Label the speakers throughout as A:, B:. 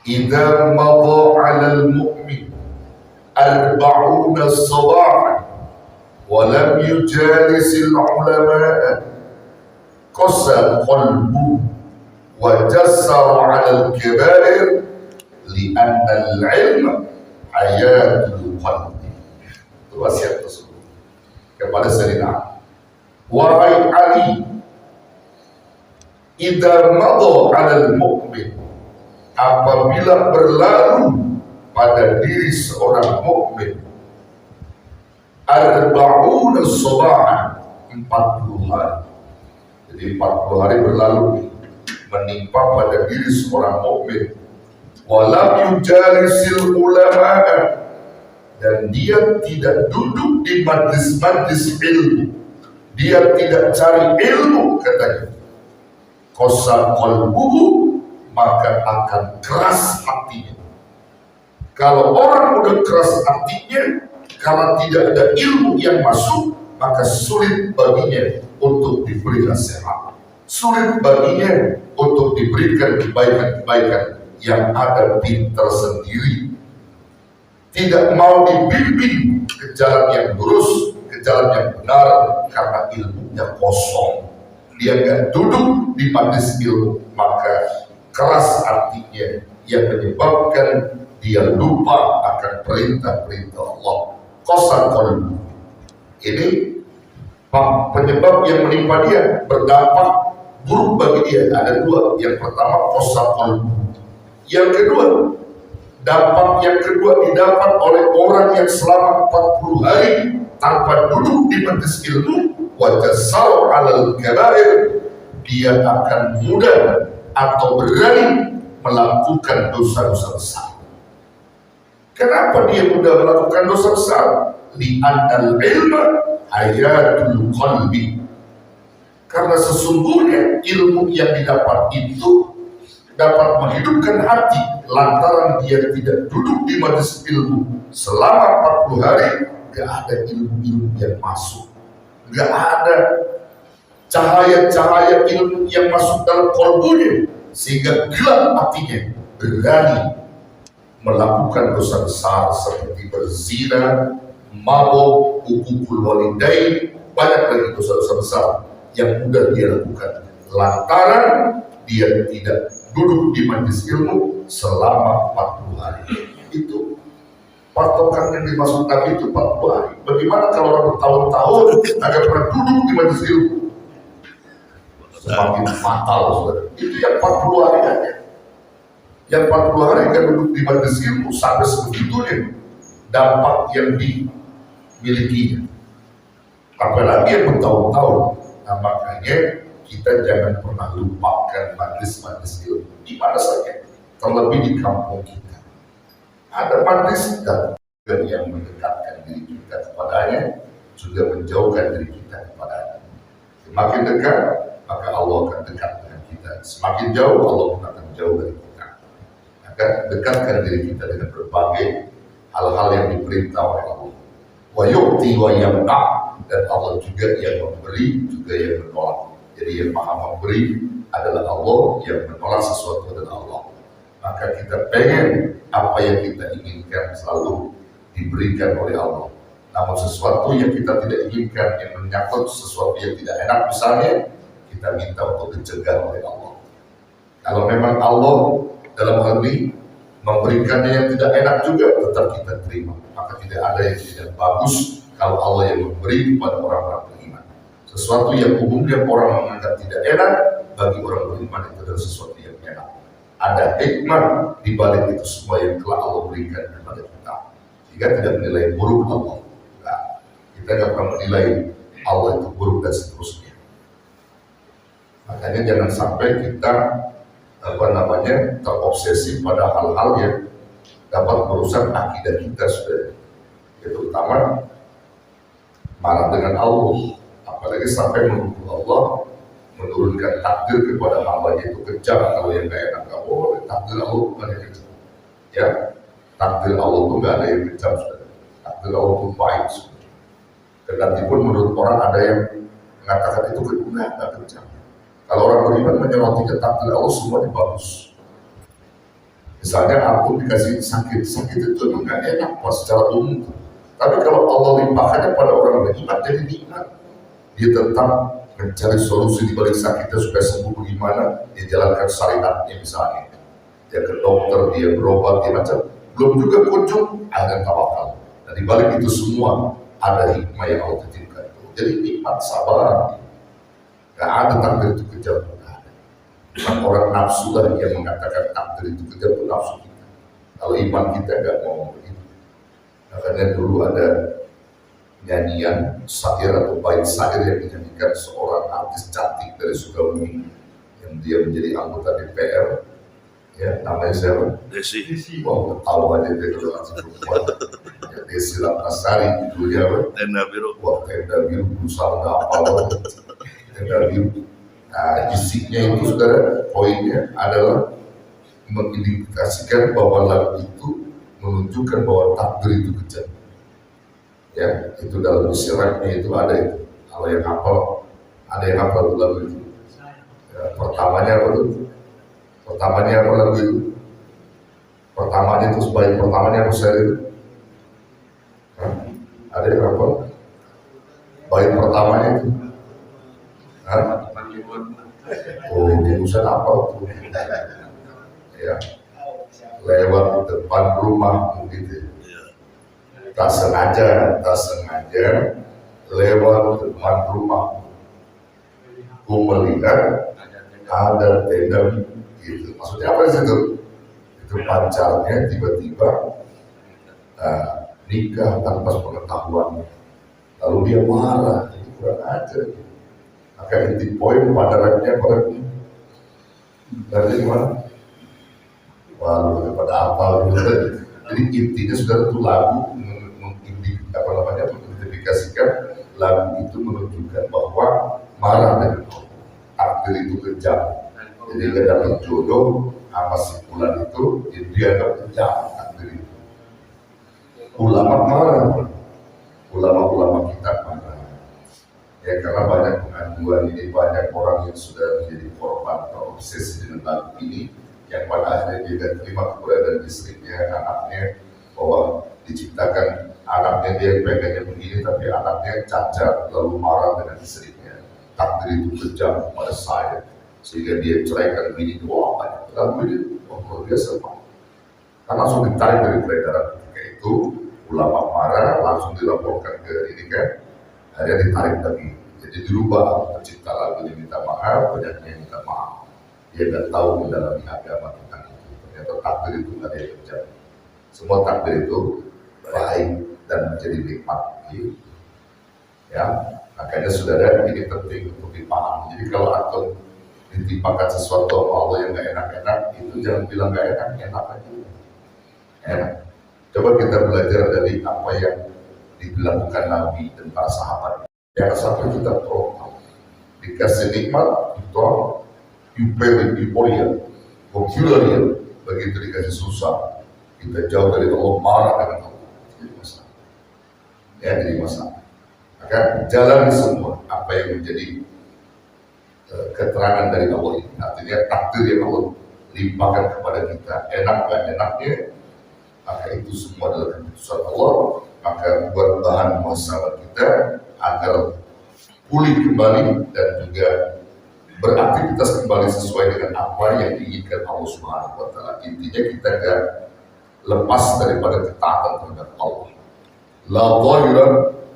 A: idza madha 'alal mu'min arba'una sabah wa lam yujalisil ulama qasa qalbu wa jassara 'alal kabair li'anna al-'ilma hayatul qalbi. Itu wasiat tersebut kepada Sayyidina wahai Ali, idza madha 'alal mu'min, apabila berlalu pada diri seorang mukmin arba'una sabah, 40 hari. Jadi 40 hari berlalu menimpa pada diri seorang mukmin, walam yujalisil ulama, dan dia tidak duduk di majlis-majlis ilmu, dia tidak cari ilmu, katanya qasa qalbuhu, maka akan keras hatinya. Kalau orang udah keras hatinya karena tidak ada ilmu yang masuk, maka sulit baginya untuk diberi nasihat, sulit baginya untuk diberikan kebaikan-kebaikan yang ada pintar sendiri, tidak mau dibimbing ke jalan yang lurus, ke jalan yang benar, karena ilmunya kosong. Dia nggak duduk di majlis ilmu, maka keras hatinya yang menyebabkan dia lupa akan perintah-perintah Allah. Qasa qalbu. Ini penyebab yang menimpa dia, berdampak buruk bagi dia. Ada dua. Yang pertama qasa qalbu. Yang kedua, dampak yang kedua didapat oleh orang yang selama 40 hari tanpa duduk di majlis ilmu, wa jassara 'alal kabair, dia akan mudah atau berani melakukan dosa-dosa besar. Kenapa dia mudah melakukan dosa besar? Li'annal ilma hayatul qalbi. Karena sesungguhnya ilmu yang didapat itu dapat menghidupkan hati, lantaran dia tidak duduk di majelis ilmu selama 40 hari. Gak ada ilmu-ilmu yang masuk, gak ada cahaya-cahaya ilmu yang masuk dalam kolbunya, sehingga gelap hatinya, berani melakukan dosa besar seperti berzina, mabuk, hukukul walidain, banyak lagi dosa-dosa besar yang mudah dia lakukan lantaran dia tidak duduk di majelis ilmu selama 40 hari. Itu patokan yang dimaksud Nabi itu 40 hari. Bagaimana kalau orang bertahun-tahun agak pernah duduk di majelis ilmu? Semakin fatal, saudara. Itu yang 40 hari aja. Yang 40 hari kan duduk di majelis ilmu sampai sebegitunya dampak yang dimilikinya. Apalagi yang bertahun-tahun. Nah, makanya kita jangan pernah lupakan majelis-majelis ilmu di mana saja, terlebih di kampung kita. Ada majelis dan yang mendekatkan diri kita kepadanya, juga menjauhkan diri kita kepadanya. Semakin dekat, maka Allah akan dekat dengan kita. Semakin jauh, Allah pun akan jauh dari kita. Maka dekatkan diri kita dengan berbagai hal-hal yang diperintah oleh Allah. Wa yu'ti wa yamna', dan Allah juga yang memberi, juga yang menolak. Jadi yang maha memberi adalah Allah, yang menolak sesuatu adalah Allah. Maka kita pengen apa yang kita inginkan selalu diberikan oleh Allah. Namun sesuatu yang kita tidak inginkan, yang menyangkut sesuatu yang tidak enak misalnya, kita minta untuk dicegah oleh Allah. Kalau memang Allah dalam hal ini memberikannya yang tidak enak juga, tetap kita terima. Maka tidak ada yang tidak bagus kalau Allah yang memberi kepada orang-orang beriman. Sesuatu yang umumnya orang menganggap tidak enak, bagi orang beriman itu adalah sesuatu yang enak. Ada hikmah di balik itu semua yang telah Allah berikan kepada kita, sehingga tidak menilai buruk Allah. Nah, kita tidak pernah menilai Allah itu buruk dan seterusnya. Makanya jangan sampai kita terobsesi pada hal-hal yang dapat merusak akidah kita, saudara. Terutama marah dengan Allah, apalagi sampai menuduh Allah menurunkan takdir kepada hambanya itu kejam. Kalau yang gak enak gak boleh. Takdir Allah bukan yang kejam, ya. Takdir Allah itu gak ada yang kejam, saudara. Takdir Allah itu baik, saudara. Kendati pun menurut orang ada yang mengatakan itu gak kejam. Kalau orang beriman menyoroti takdir Allah, semuanya bagus. Misalnya aku dikasih sakit itu emang gak enak pas secara umum. Tapi kalau Allah limpahkannya pada orang beriman jadi nikmat. Dia tetap mencari solusi di balik sakitnya supaya sembuh bagaimana. Dia jalankan syariatnya misalnya. Dia ke dokter, dia berobat, dia macam. Belum juga kunjung, ada tawakal. Dan di balik itu semua ada hikmah yang Allah titipkan. Jadi nikmat sabar. Gak ada takdir itu kejam. Bukan orang nafsu lah yang mengatakan takdir itu kejam itu nafsu kita. Kalau iman kita gak mau begitu. Makanya dulu ada nyanyian syair atau bait syair yang dinyanyikan seorang artis cantik dari Sukabumi yang dia menjadi anggota DPR, ya namanya siapa? Desi. Wah, tahu aja dia kalau langsung perempuan. Ya, Desi Ratnasari judulnya apa? Tenda Biru. Wah, Tenda Biru berusaha nggak apa Tenda Biru. Nah, isinya itu saudara, poinnya adalah mengindikasikan bahwa lagu itu menunjukkan bahwa takdir itu kejam. Ya, itu dalam isi rapnya itu ada itu. Kalau yang hafal, ada yang hafal itu lagu itu. Ya, pertamanya apa tuh? Pertamanya apa lagu itu? Pertamanya itu sebaik pertamanya apa saya itu? Hah? Ada yang hafal? Baik pertamanya itu? Hah? Oh, dia usah hafal tuh. Ya, lewat depan rumah begitu. Tak sengaja lewat depan rumah, ku melihat ada tenda gitu. Maksudnya apa sih itu? Itu pacarnya tiba-tiba nikah tanpa pengetahuan. Lalu dia marah, itu kurang ajar. Maka inti poin pada rapnya pada dari mana? Wah, pada apa gitu. Jadi intinya sudah itu lagu mengidentifikasikan lagu itu menunjukkan bahwa marah dengan takdir itu kejam. Jadi dia dapat jodoh sama si Fulan itu, dia dapat kejam takdir itu. Ulama kita marah. Ya karena banyak pengaduan ini, banyak orang yang sudah menjadi korban terobsesi dengan lagu ini, yang pada akhirnya dia terima keberadaan istrinya, anaknya, bahwa diciptakan anaknya dia pengennya begini tapi anaknya cacat lalu marah dengan istrinya, takdir itu kejam pada saya sehingga dia ceraikan bini. Wah banyak lalu ini luar biasa Pak. Kan langsung ditarik dari peredaran. Ketika itu ulama marah langsung dilaporkan ke ini kan, akhirnya ditarik lagi. Jadi dirubah pencipta lagu ini minta maaf, banyaknya minta maaf. Dia nggak tahu mendalami agama tentang itu. Ternyata takdir itu nggak ada yang kejam. Semua takdir itu baik dan menjadi nikmat. Ya, makanya saudara ini penting untuk dipahami. Jadi kalau antum ditimpakan sesuatu sama Allah yang nggak enak-enak, itu jangan bilang nggak enak, enak aja. Enak. Coba kita belajar dari apa yang dilakukan Nabi dan para sahabat. Yang satu kita tolong, dikasih nikmat, ditolong, euforia, populer, begitu dikasih susah, kita jauh dari Allah, marah dengan Allah. Jadi masalah. Ya, jadi masalah. Maka jalani semua apa yang menjadi keterangan dari Allah ini. Artinya takdir yang Allah limpahkan kepada kita, enak gak enaknya, maka itu semua adalah keputusan Allah. Maka buat bahan muhasabah kita agar pulih kembali dan juga beraktivitas kembali sesuai dengan apa yang diinginkan Allah Subhanahu wa Ta'ala. Intinya kita gak lepas daripada ketaatan terhadap Allah. La zahiran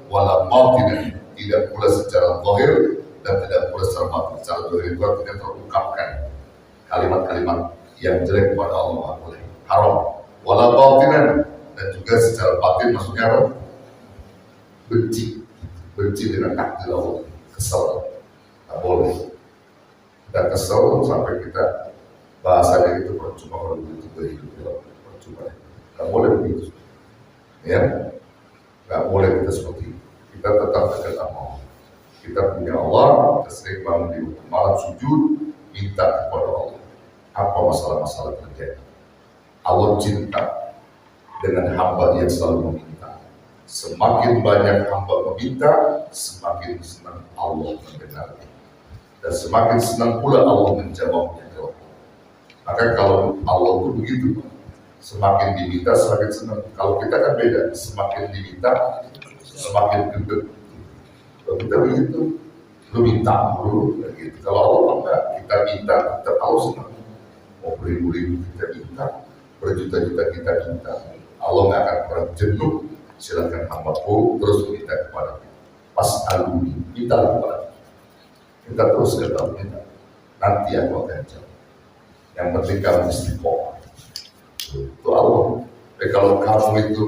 A: wa la batinan, tidak pula secara zahir dan tidak pula secara batin. Secara zahir itu artinya terungkapkan kalimat-kalimat yang jelek kepada Allah boleh haram. Wa la batinan, dan juga secara batin maksudnya apa? Benci dengan takdir Allah, kesel, tak boleh. Kita kesel sampai kita bahasanya itu percuma kalau begitu berhidup, percuma. Gak boleh begitu, ya. Gak boleh kita seperti itu. Kita tetap dekat sama Allah. Kita punya Allah, kita sering bangun di malam sujud, minta kepada Allah. Apa masalah-masalah terjadi? Allah cinta dengan hamba yang selalu meminta. Semakin banyak hamba meminta, semakin senang Allah mendengarnya. Dan semakin senang pula Allah menjawabnya. Maka kalau Allah itu begitu, Semakin diminta semakin senang. Kalau kita kan beda, semakin diminta semakin gendut. Kalau kita begitu, lu minta dulu, gitu. Kalau Allah enggak, kita minta, kita tahu senang. Mau beribu-ribu kita minta, berjuta-juta kita minta. Allah nggak akan pernah jenuh. Silakan hambaku terus minta kepada kita. Pas aluni, minta kepada kita terus kata minta. Nanti aku akan jawab. Yang penting kamu istiqomah. Itu Allah. Kalau kamu itu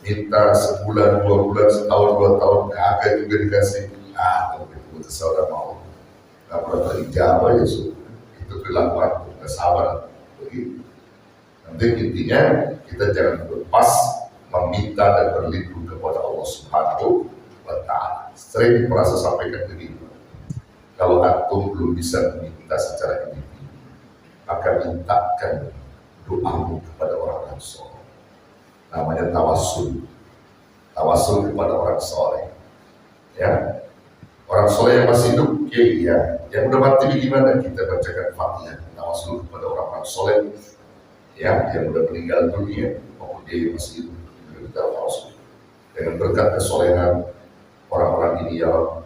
A: minta sebulan, 2 bulan, setahun, 2 tahun, agak juga dikasih. Kalau itu seseorang mau. Gak pernah terijabah ya sudah. Itu kelakuan, kesabaran. Begitu. Nanti intinya kita jangan berlepas meminta dan berlindung kepada Allah Subhanahu wa Ta'ala. Sering merasa sampaikan begini. Kalau antum belum bisa meminta secara individu, maka mintakan doamu kepada orang-orang soleh. Namanya tawassul. Tawassul kepada orang soleh. Ya, orang soleh yang masih hidup, ya. Yang udah mati gimana? Kita bacakan Fatihah. Tawassul kepada orang-orang soleh. Ya, yang udah meninggal dunia, maupun dia yang masih hidup. Kita tawassul. Dengan berkat kesolehan orang-orang ini, ya Allah,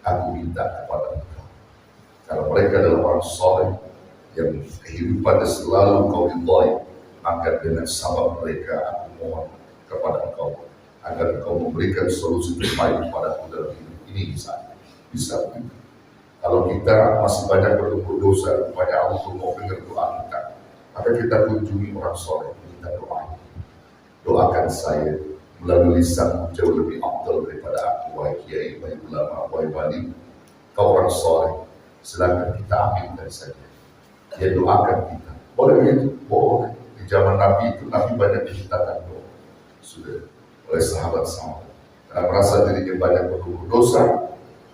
A: aku minta kepada Engkau. Karena mereka adalah orang soleh yang kehidupannya selalu Kau ridhai, maka dengan sabab mereka aku mohon kepada Engkau agar Engkau memberikan solusi terbaik kepada aku dalam hidup ini bisa. Kalau kita masih banyak berbuat dosa, banyak Allah mau dengar doa kita, maka kita kunjungi orang soleh, minta doa. Doakan saya melalui lisan jauh lebih afdal daripada aku, wahai kiai, wahai ulama, wahai wali, kau orang soleh, silakan kita aminkan saja. Dia doakan kita. Boleh begitu? Boleh. Di zaman Nabi itu, Nabi banyak dimintakan doa. Sudah oleh sahabat-sahabat. Karena merasa dirinya banyak berbuat dosa,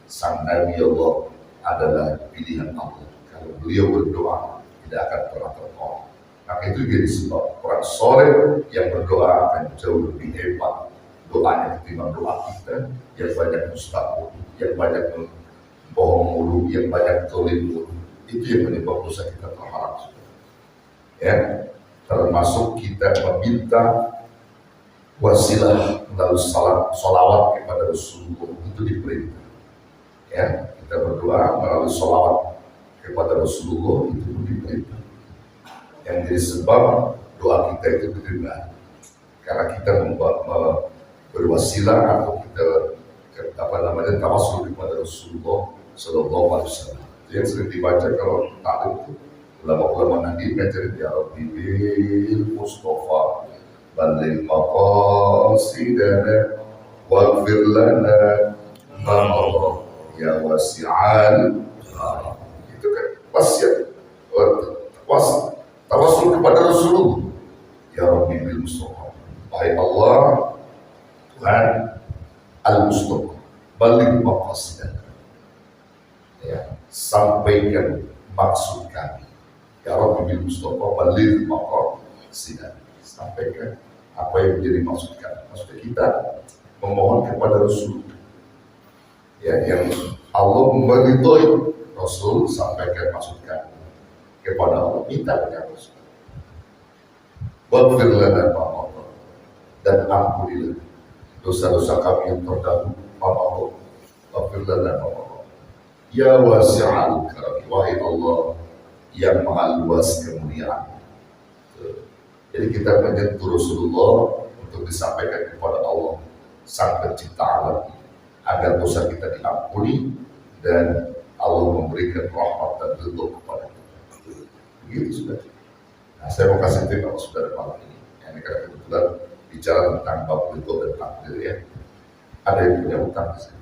A: sang Nabi Allah adalah pilihan Allah. Kalau beliau berdoa, tidak akan pernah tertolak. Maka itu jadi sebab orang soleh yang berdoa akan jauh lebih hebat doanya ketimbang doa kita yang banyak mustahil, yang banyak bohong mulu, yang banyak tolim mulu. Itu yang menyebab dosa kita terhalang. Ya, termasuk kita meminta wasilah melalui salawat kepada Rasulullah, itu diperintah. Ya, kita berdoa melalui salawat kepada Rasulullah, itu diperintah. Yang jadi sebab doa kita itu diterima karena kita berwasilah atau kita tawassul kepada Rasulullah Sallallahu Alaihi Wasallam. Yang sering dibaca kalau taklim itu ulama-ulama nanti ngajarin ya Rabbi bil Mustafa balil maqasidana waghfir lana ma ya wasi'al. Itu kan wasiat tawassul kepada Rasulullah. Ya Rabbi bil Mustafa, wahai Allah Tuhan al-Mustafa balil maqasidana, ya, sampaikan maksud kami. Ya Rabbi bil Mustafa balil maqasidana, sampaikan apa yang menjadi maksud kami. Maksud kita memohon kepada Rasul, ya, yang Allah meridhoi Rasul, sampaikan maksud kami kepada Allah, minta kepada Rasul. Waghfir lana ma mada, dan ampunilah dosa-dosa kami yang terdahulu. Waghfir lana ma mada. Ya wasi'al karam, wahai Allah yang maha luas kemuliaan. Jadi kita menyentuh Rasulullah untuk disampaikan kepada Allah Sang Pencipta alam, agar dosa kita diampuni dan Allah memberikan rahmat dan ridho kepada kita. Begitu sudah. Nah, saya mau kasih tip kalau saudara malam ini. Ini karena kebetulan bicara tentang bab ridho dan takdir, ya. Ada yang punya utang di sini.